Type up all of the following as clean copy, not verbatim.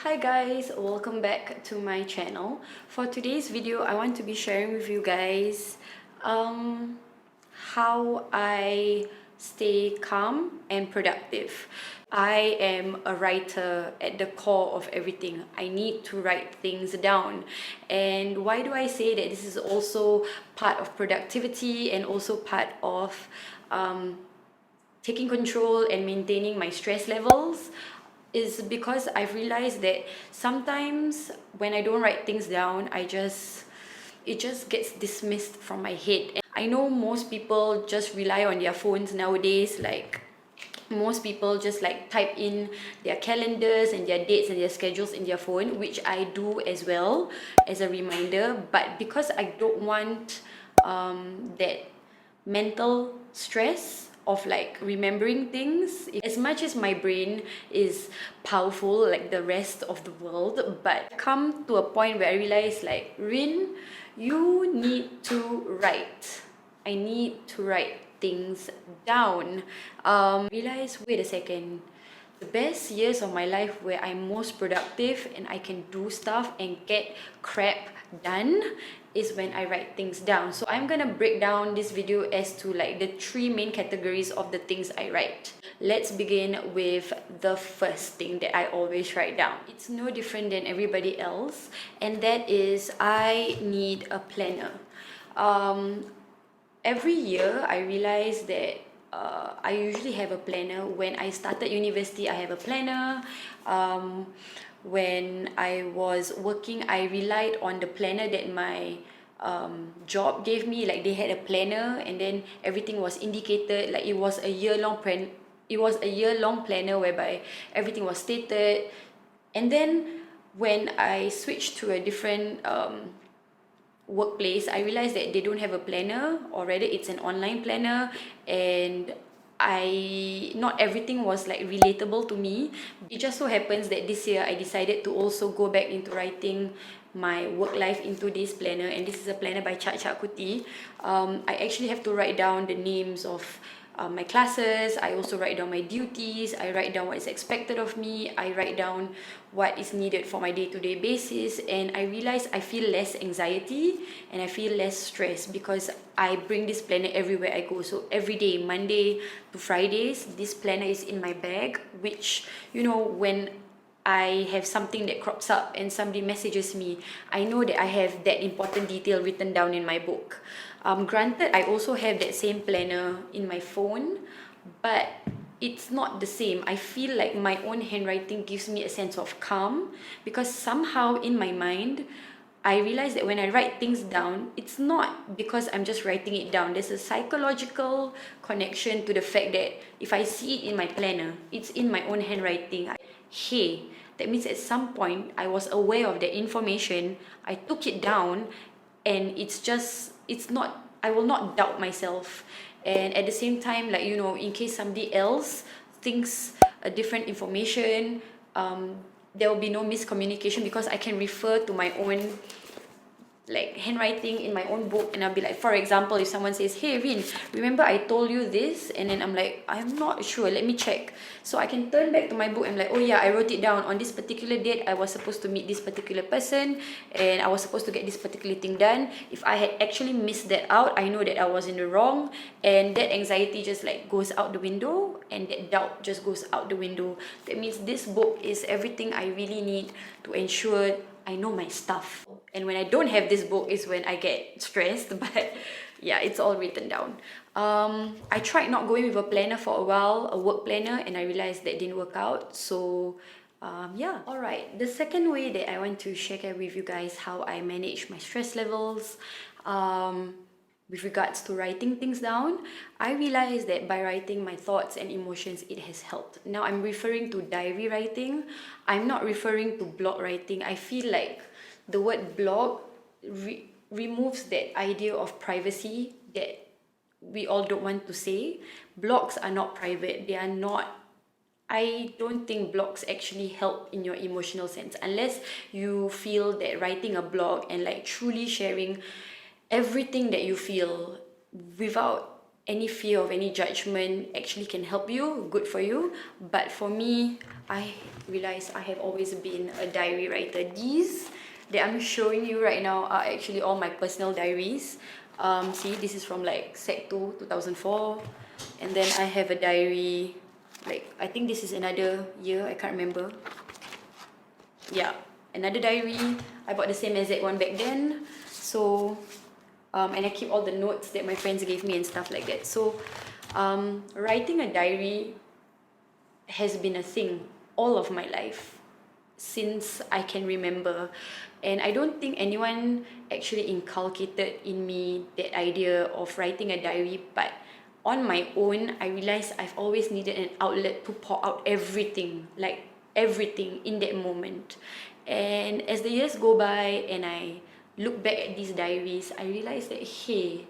Hi guys, welcome back to my channel. For today's video, I want to be sharing with you guys how I stay calm and productive. I am a writer at the core of everything. I need to write things down. And why do I say that this is also part of productivity and also part of taking control and maintaining my stress levels? Is because I've realized that sometimes when I don't write things down, it just gets dismissed from my head. And I know most people just rely on their phones nowadays. Like most people just like type in their calendars and their dates and their schedules in their phone, which I do as well as a reminder. But because I don't want that mental stress of like remembering things, as much as my brain is powerful like the rest of the world, but come to a point where I realize like, Rin, you need to write. I need to write things down. Realize, wait a second, the best years of my life where I'm most productive and I can do stuff and get crap done is when I write things down. So I'm gonna break down this video as to like the three main categories of the things I write. Let's begin with the first thing that I always write down. It's no different than everybody else, and that is I need a planner. Every year I realize that I usually have a planner. When I started university, I have a planner. When I was working, I relied on the planner that my job gave me. Like they had a planner, and then everything was indicated. Like it was a year-long planner whereby everything was stated. And then when I switched to a different workplace, I realized that they don't have a planner, or rather it's an online planner, and not everything was like relatable to me. It just so happens that this year I decided to also go back into writing my work life into this planner, and this is a planner by Cak Cak Kuti. I actually have to write down the names of my classes. I also write down my duties. I write down what is expected of me. I write down what is needed for my day-to-day basis, and I realize I feel less anxiety and I feel less stress because I bring this planner everywhere I go. So every day, Monday to Fridays, this planner is in my bag, which, you know, when I have something that crops up and somebody messages me, I know that I have that important detail written down in my book. Granted, I also have that same planner in my phone, but it's not the same. I feel like my own handwriting gives me a sense of calm, because somehow in my mind, I realize that when I write things down, it's not because I'm just writing it down. There's a psychological connection to the fact that if I see it in my planner, it's in my own handwriting. Hey, that means at some point I was aware of that information, I took it down, and I will not doubt myself. And at the same time, like, you know, in case somebody else thinks a different information, there will be no miscommunication, because I can refer to my own like handwriting in my own book, and I'll be like, for example, if someone says, hey Rin, remember I told you this, and then I'm like, I'm not sure, let me check. So I can turn back to my book and like, oh yeah, I wrote it down on this particular date. I was supposed to meet this particular person, and I was supposed to get this particular thing done. If I had actually missed that out, I know that I was in the wrong, and that anxiety just like goes out the window, and that doubt just goes out the window. That means this book is everything I really need to ensure I know my stuff. And when I don't have this book is when I get stressed, but yeah, it's all written down. I tried not going with a planner for a while, a work planner, and I realized that didn't work out. So yeah, all right. The second way that I want to share with you guys how I manage my stress levels, with regards to writing things down, I realized that by writing my thoughts and emotions, it has helped. Now I'm referring to diary writing. I'm not referring to blog writing. I feel like the word blog removes that idea of privacy that we all don't want to say. Blogs are not private. They are not. I don't think blogs actually help in your emotional sense, unless you feel that writing a blog and like truly sharing everything that you feel without any fear of any judgment actually can help you, good for you. But for me, I realized I have always been a diary writer. These that I'm showing you right now are actually all my personal diaries. See, this is from like Sec 2, 2004. And then I have a diary, like, I think this is another year, I can't remember. Yeah, another diary. I bought the same exact one back then. So, and I keep all the notes that my friends gave me and stuff like that. So, writing a diary has been a thing all of my life since I can remember. And I don't think anyone actually inculcated in me that idea of writing a diary, but on my own, I realized I've always needed an outlet to pour out everything, like everything in that moment. And as the years go by and I look back at these diaries, I realized that, hey,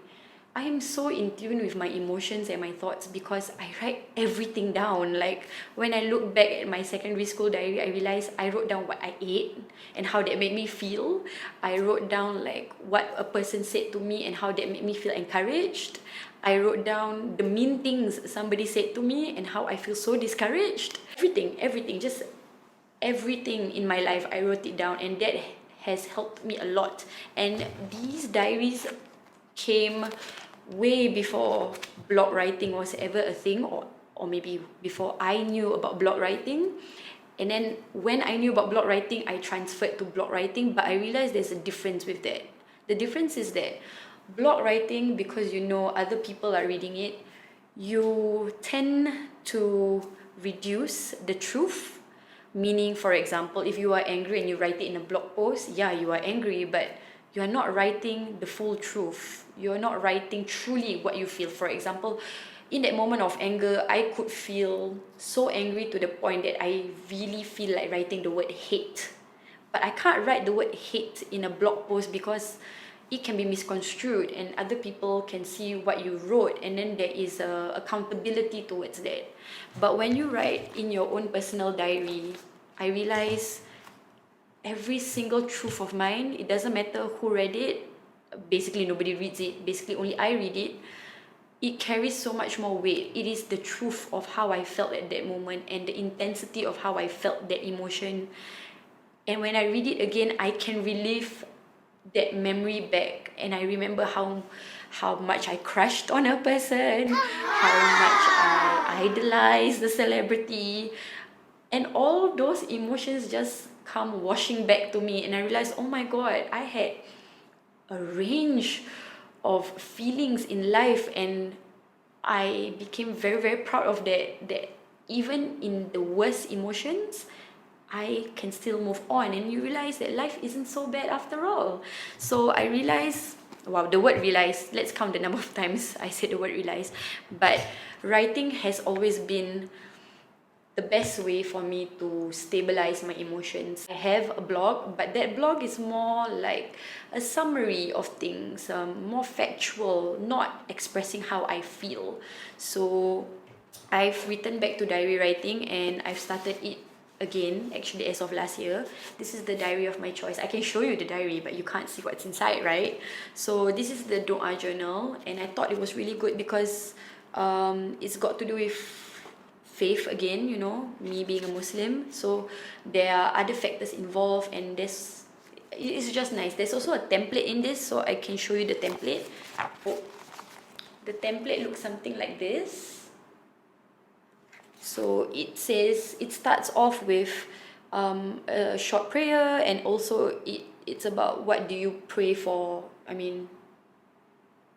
I am so in tune with my emotions and my thoughts because I write everything down. Like when I look back at my secondary school diary, I realized I wrote down what I ate and how that made me feel. I wrote down like what a person said to me and how that made me feel encouraged. I wrote down the mean things somebody said to me and how I feel so discouraged. Everything, just everything in my life, I wrote it down, and that has helped me a lot. And these diaries came way before blog writing was ever a thing, or maybe before I knew about blog writing. And then when I knew about blog writing, I transferred to blog writing, but I realized there's a difference with that. The difference is that blog writing, because you know other people are reading it, you tend to reduce the truth. Meaning, for example, if you are angry and you write it in a blog post, yeah, you are angry, but you are not writing the full truth. You're not writing truly what you feel. For example, in that moment of anger, I could feel so angry to the point that I really feel like writing the word hate. But I can't write the word hate in a blog post because it can be misconstrued and other people can see what you wrote, and then there is a accountability towards that. But when you write in your own personal diary, I realize every single truth of mine, it doesn't matter who read it, basically nobody reads it, basically only I read it, it carries so much more weight. It is the truth of how I felt at that moment and the intensity of how I felt that emotion. And when I read it again, I can relive that memory back, and I remember how much I crushed on a person, how much I idolized the celebrity, and all those emotions just come washing back to me. And I realized, oh my god, I had a range of feelings in life, and I became very, very proud of that even in the worst emotions, I can still move on. And you realize that life isn't so bad after all. So I realized, wow, the word realize, let's count the number of times I said the word realize. But writing has always been the best way for me to stabilize my emotions. I have a blog, but that blog is more like a summary of things, more factual, not expressing how I feel. So I've written back to diary writing, and I've started it again, actually, as of last year. This is the diary of my choice. I can show you the diary, but you can't see what's inside, right? So this is the Doa journal, and I thought it was really good because it's got to do with faith again, you know, me being a Muslim. So there are other factors involved, and it's just nice. There's also a template in this, so I can show you the template. Oh, the template looks something like this. So it says, it starts off with a short prayer, and also it's about what do you pray for. I mean,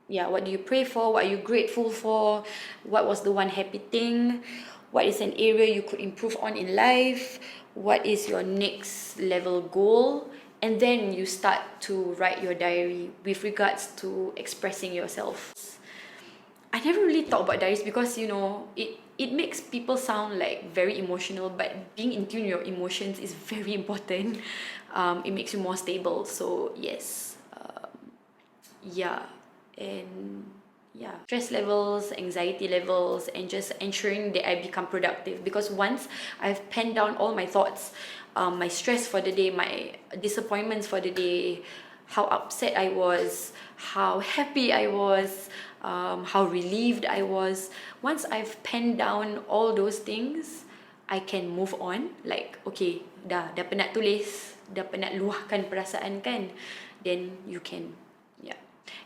yeah, what do you pray for? What are you grateful for? What was the one happy thing? What is an area you could improve on in life? What is your next level goal? And then you start to write your diary with regards to expressing yourself. I never really thought about diaries because, you know, it makes people sound like very emotional, but being in tune with your emotions is very important. It makes you more stable. So yes, yeah, and yeah, stress levels, anxiety levels, and just ensuring that I become productive. Because once I've penned down all my thoughts, my stress for the day, my disappointments for the day, how upset I was, how happy I was, how relieved I was. Once I've penned down all those things, I can move on. Like, okay, dah penat tulis, dah penat luahkan perasaan kan, then you can, yeah.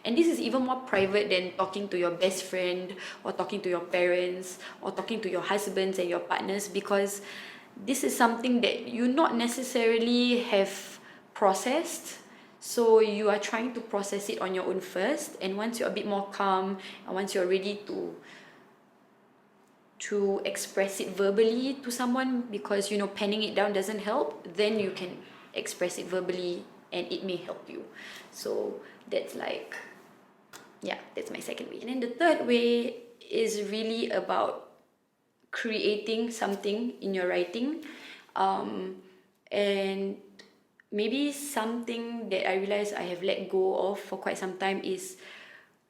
And this is even more private than talking to your best friend or talking to your parents or talking to your husbands and your partners, because this is something that you not necessarily have processed. So you are trying to process it on your own first, and once you're a bit more calm and once you're ready to express it verbally to someone, because you know penning it down doesn't help, then you can express it verbally and it may help you. So that's like, yeah, that's my second way. And then the third way is really about creating something in your writing, and maybe something that I realize I have let go of for quite some time is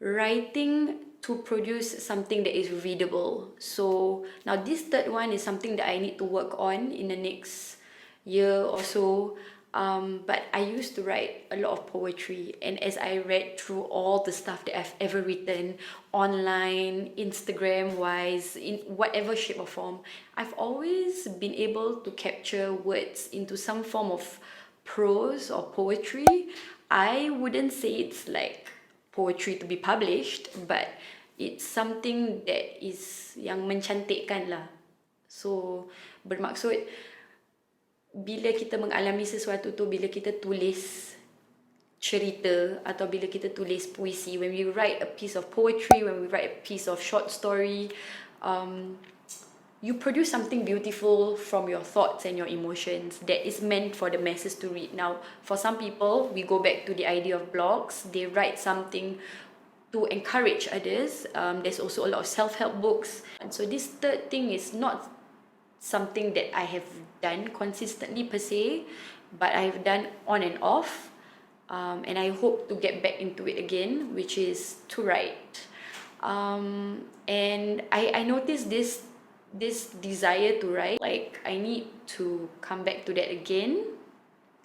writing to produce something that is readable. So now this third one is something that I need to work on in the next year or so. But I used to write a lot of poetry, and as I read through all the stuff that I've ever written online, Instagram wise, in whatever shape or form, I've always been able to capture words into some form of prose or poetry. I wouldn't say it's like poetry to be published, but it's something that is yang mencantikkan lah. So bermaksud bila kita mengalami sesuatu tu, bila kita tulis cerita atau bila kita tulis puisi, when we write a piece of poetry, when we write a piece of short story, you produce something beautiful from your thoughts and your emotions that is meant for the masses to read. Now, for some people, we go back to the idea of blogs. They write something to encourage others. There's also a lot of self-help books. And so this third thing is not something that I have done consistently per se, but I've done on and off. And I hope to get back into it again, which is to write. And I noticed this desire to write, like I need to come back to that again,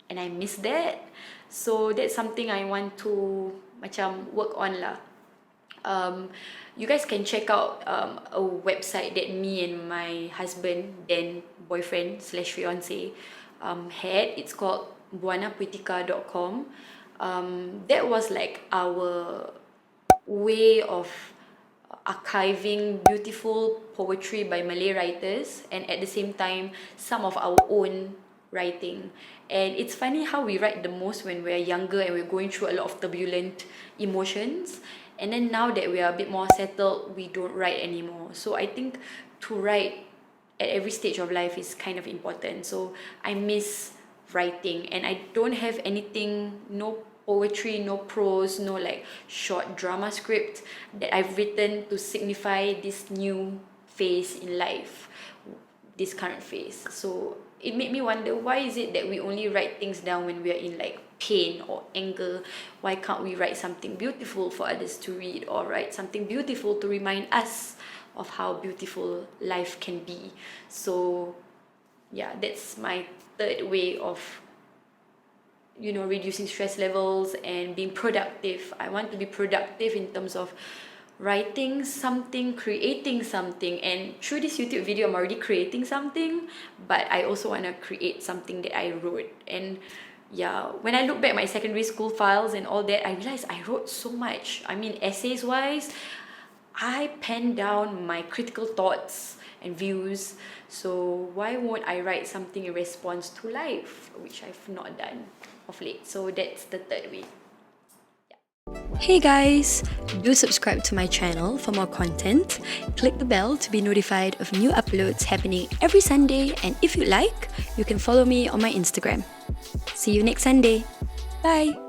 and I miss that. So that's something I want to macam work on lah. You guys can check out a website that me and my husband, then boyfriend / fiance, had. It's called buanapoetica.com. That was like our way of archiving beautiful poetry by Malay writers, and at the same time some of our own writing. And it's funny how we write the most when we're younger and we're going through a lot of turbulent emotions, and then now that we are a bit more settled, we don't write anymore. So I think to write at every stage of life is kind of important. So I miss writing, and I don't have anything, no poetry, no prose, no like short drama script that I've written to signify this new phase in life, this current phase. So it made me wonder, why is it that we only write things down when we are in like pain or anger? Why can't we write something beautiful for others to read, or write something beautiful to remind us of how beautiful life can be? So yeah, that's my third way of, you know, reducing stress levels and being productive. I want to be productive in terms of writing something, creating something, and through this YouTube video I'm already creating something, but I also want to create something that I wrote. And yeah, when I look back at my secondary school files and all that, I realized I wrote so much. I mean, essays wise, I penned down my critical thoughts and views. So why won't I write something in response to life, which I've not done of late? So that's the third way. Hey guys! Do subscribe to my channel for more content. Click the bell to be notified of new uploads happening every Sunday, and if you like, you can follow me on my Instagram. See you next Sunday. Bye!